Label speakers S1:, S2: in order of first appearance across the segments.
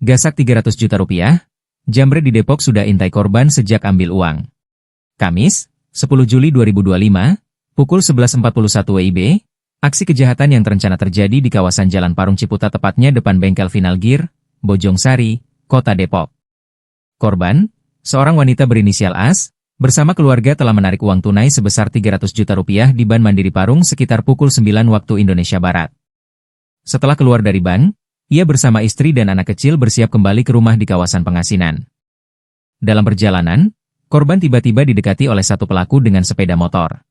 S1: gasak 300 juta rupiah, jambret di Depok sudah intai korban sejak ambil uang. Kamis, 10 Juli 2025, pukul 11.41 WIB, aksi kejahatan yang terencana terjadi di kawasan Jalan Parung Ciputa tepatnya depan bengkel Final Gear, Bojongsari, Kota Depok. Korban, seorang wanita berinisial AS, bersama keluarga telah menarik uang tunai sebesar 300 juta rupiah di Bank Mandiri Parung sekitar pukul 9 waktu Indonesia Barat. Setelah keluar dari bank, ia bersama istri dan anak kecil bersiap kembali ke rumah di kawasan Pengasinan. Dalam perjalanan, korban tiba-tiba didekati oleh satu pelaku dengan sepeda motor.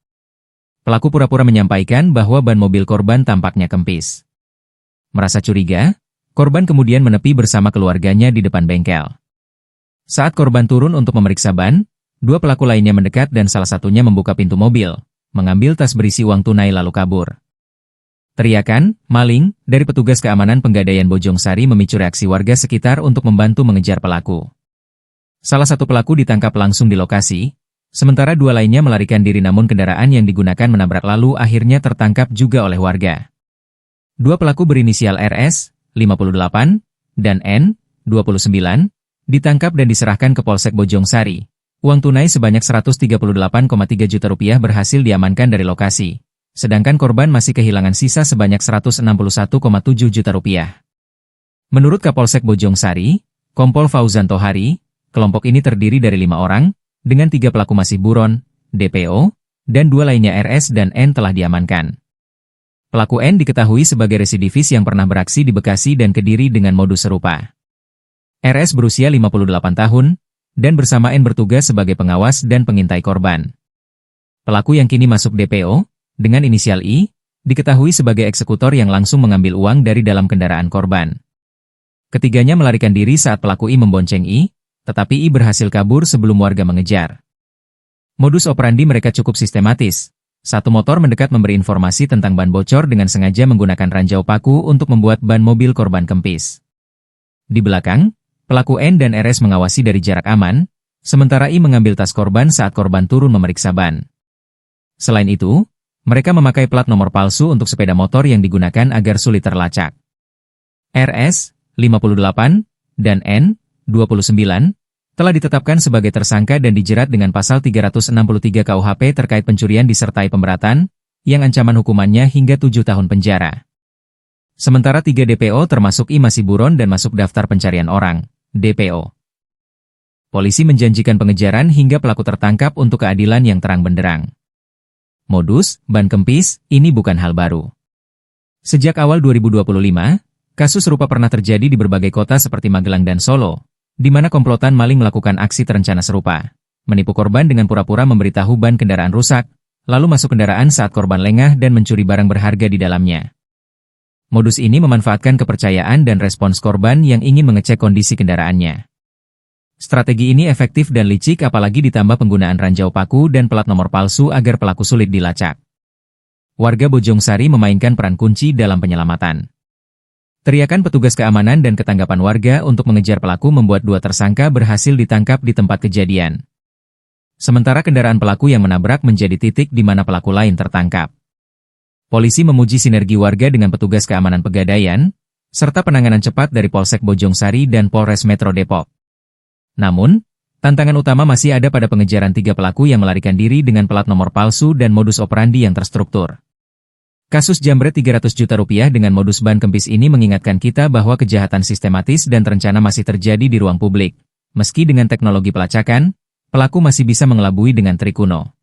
S1: Pelaku pura-pura menyampaikan bahwa ban mobil korban tampaknya kempis. Merasa curiga, korban kemudian menepi bersama keluarganya di depan bengkel. Saat korban turun untuk memeriksa ban, dua pelaku lainnya mendekat dan salah satunya membuka pintu mobil, mengambil tas berisi uang tunai lalu kabur. Teriakan, maling, dari petugas keamanan Penggadaian Bojongsari memicu reaksi warga sekitar untuk membantu mengejar pelaku. Salah satu pelaku ditangkap langsung di lokasi, sementara dua lainnya melarikan diri namun kendaraan yang digunakan menabrak lalu akhirnya tertangkap juga oleh warga. Dua pelaku berinisial RS, 58, dan N, 29, ditangkap dan diserahkan ke Polsek Bojongsari. Uang tunai sebanyak 138,3 juta rupiah berhasil diamankan dari lokasi. Sedangkan korban masih kehilangan sisa sebanyak 161,7 juta rupiah. Menurut Kapolsek Bojongsari, Kompol Fauzan Tohari, kelompok ini terdiri dari 5 orang, dengan 3 pelaku masih buron, DPO, dan 2 lainnya RS dan N telah diamankan. Pelaku N diketahui sebagai residivis yang pernah beraksi di Bekasi dan Kediri dengan modus serupa. RS berusia 58 tahun, dan bersama N bertugas sebagai pengawas dan pengintai korban. Pelaku yang kini masuk DPO, dengan inisial I, diketahui sebagai eksekutor yang langsung mengambil uang dari dalam kendaraan korban. Ketiganya melarikan diri saat pelaku I membonceng I, tetapi I berhasil kabur sebelum warga mengejar. Modus operandi mereka cukup sistematis. Satu motor mendekat memberi informasi tentang ban bocor dengan sengaja menggunakan ranjau paku untuk membuat ban mobil korban kempis. Di belakang, pelaku N dan RS mengawasi dari jarak aman, sementara I mengambil tas korban saat korban turun memeriksa ban. Selain itu, mereka memakai plat nomor palsu untuk sepeda motor yang digunakan agar sulit terlacak. RS, 58, dan N, 29, telah ditetapkan sebagai tersangka dan dijerat dengan pasal 363 KUHP terkait pencurian disertai pemberatan, yang ancaman hukumannya hingga 7 tahun penjara. Sementara 3 DPO termasuk I masih buron dan masuk daftar pencarian orang, DPO. Polisi menjanjikan pengejaran hingga pelaku tertangkap untuk keadilan yang terang benderang. Modus, ban kempis, ini bukan hal baru. Sejak awal 2025, kasus serupa pernah terjadi di berbagai kota seperti Magelang dan Solo, di mana komplotan maling melakukan aksi terencana serupa, menipu korban dengan pura-pura memberitahu ban kendaraan rusak, lalu masuk kendaraan saat korban lengah dan mencuri barang berharga di dalamnya. Modus ini memanfaatkan kepercayaan dan respons korban yang ingin mengecek kondisi kendaraannya. Strategi ini efektif dan licik apalagi ditambah penggunaan ranjau paku dan plat nomor palsu agar pelaku sulit dilacak. Warga Bojongsari memainkan peran kunci dalam penyelamatan. Teriakan petugas keamanan dan ketanggapan warga untuk mengejar pelaku membuat 2 tersangka berhasil ditangkap di tempat kejadian. Sementara kendaraan pelaku yang menabrak menjadi titik di mana pelaku lain tertangkap. Polisi memuji sinergi warga dengan petugas keamanan Pegadaian, serta penanganan cepat dari Polsek Bojongsari dan Polres Metro Depok. Namun, tantangan utama masih ada pada pengejaran 3 pelaku yang melarikan diri dengan plat nomor palsu dan modus operandi yang terstruktur. Kasus jambret 300 juta rupiah dengan modus ban kempis ini mengingatkan kita bahwa kejahatan sistematis dan terencana masih terjadi di ruang publik. Meski dengan teknologi pelacakan, pelaku masih bisa mengelabui dengan trik kuno.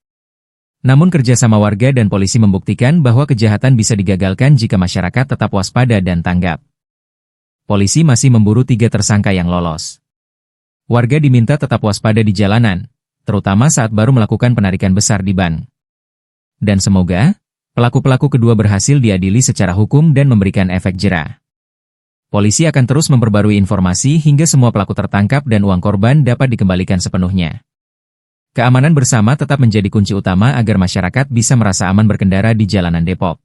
S1: Namun kerjasama warga dan polisi membuktikan bahwa kejahatan bisa digagalkan jika masyarakat tetap waspada dan tanggap. Polisi masih memburu 3 tersangka yang lolos. Warga diminta tetap waspada di jalanan, terutama saat baru melakukan penarikan besar di bank. Dan semoga, pelaku-pelaku kedua berhasil diadili secara hukum dan memberikan efek jera. Polisi akan terus memperbarui informasi hingga semua pelaku tertangkap dan uang korban dapat dikembalikan sepenuhnya. Keamanan bersama tetap menjadi kunci utama agar masyarakat bisa merasa aman berkendara di jalanan Depok.